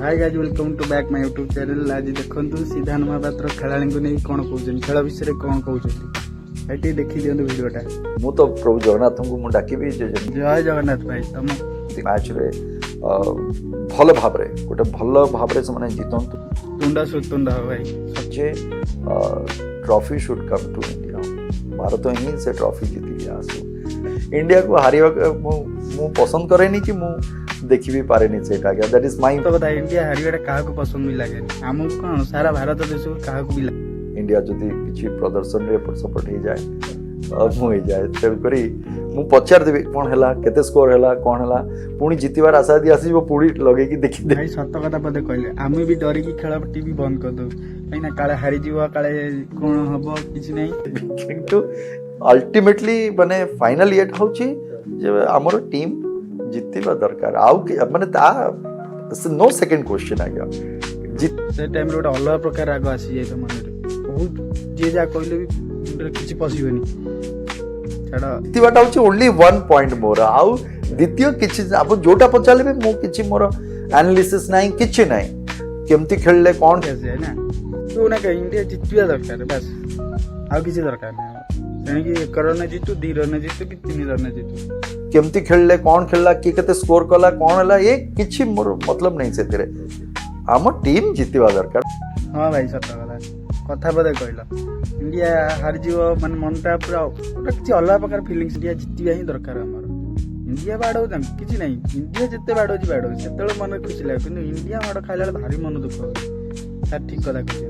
Hi guys welcome to back my YouTube channel. आज देखंतु सिद्धार्थ महापात्र खेलाड़ी को नहीं कौन कहउछन खेल विषय रे कौन कहउछन एटी देखि दियंतु वीडियोटा। मु तो प्रभु जगन्नाथ को मु डाकिबी जे जय जगन्नाथ भाई तुम मैच रे भल भाव रे गोटे भल भाव रे से जीतंतु तुंडा सुतुंडा हो भाई जे trophy should come to India. Bharat ही से ट्रॉफी जीति आसु इंडिया को हारिबा मु पसंद करेनी कि मु देखि भी पारेनी सेटा क्या दैट इज माय तो बता इंडिया हारिबाटा काहा को पसंद भी लागे हमु कोन सारा भारत देश को काहा को भी लागे। इंडिया जदि किछि प्रदर्शन रे सपोर्ट हो जाए मु हो जाए तेल करी मु पचार देबी कोन हला केते स्कोर हला कोन हला पुणी जीतिबार आशा दी आसी पुणी लगे कि देखि दे। भाई सत्य कथा पदे कहले आमे भी डरी कि खेल टीवी बंद कर दो कहीं काले हारी जीवा काले कोन हबो किछ नै किंतु अल्टीमेटली माने फाइनल एट होची जे हमर टीम जीतिबा दरकार आउ माने ता नो सेकंड क्वेश्चन आ गया जीत से टाइम रे अलग प्रकार राग आसी जाय तो मन रे बहुत जे जा कहले भी किछ पसिबनी छाड़ा जीतिबाटा होची ओनली 1 पॉइंट मोर आउ द्वितीय किछ आप जोटा पचाले भी मो किछ मोर एनालिसिस नाही किछ नाही केमती खेलले कोन कैसे है ना तो ना के इंडिया जीतबिया दरकार बस आउ किछ दरकार नै यानी कि 1 रन जीतू 2 रन जीतू कि 3 रन जीतू केमती खेलले कोन खेलला कि केते स्कोर कला कोन हला ये किछि मोर मतलब नहीं सेतरे हम टीम जीतिबा दरकार। हां भाई सत कथा बदे कहला इंडिया हार जीव माने मनटा पूरा किछि अलग प्रकार फीलिंग्स इंडिया जीतिबा ही दरकार हमर इंडिया बाडो दम किछि नहीं इंडिया जत्ते बाडो जी बाडो सेतले मन खुशी लागे किंतु इंडिया माडो खाइला भारी मन दुख सा ठीक कथा कहले।